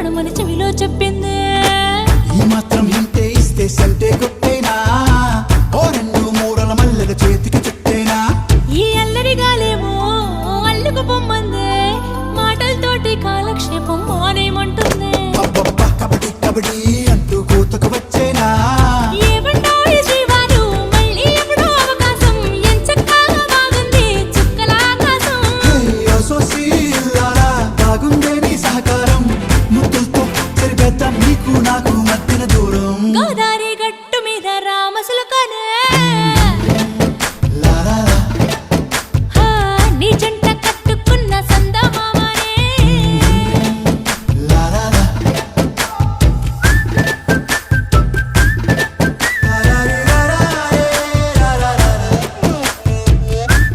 పడమని చెవిలో చెప్పింది. ఈ మాత్రం ఇంతే ఇస్తే సంటే కొట్టేనా, ఓ రెండు మూరల మల్లెల చేతికి చుట్టేనా. ఈ అల్లరి గాలేమో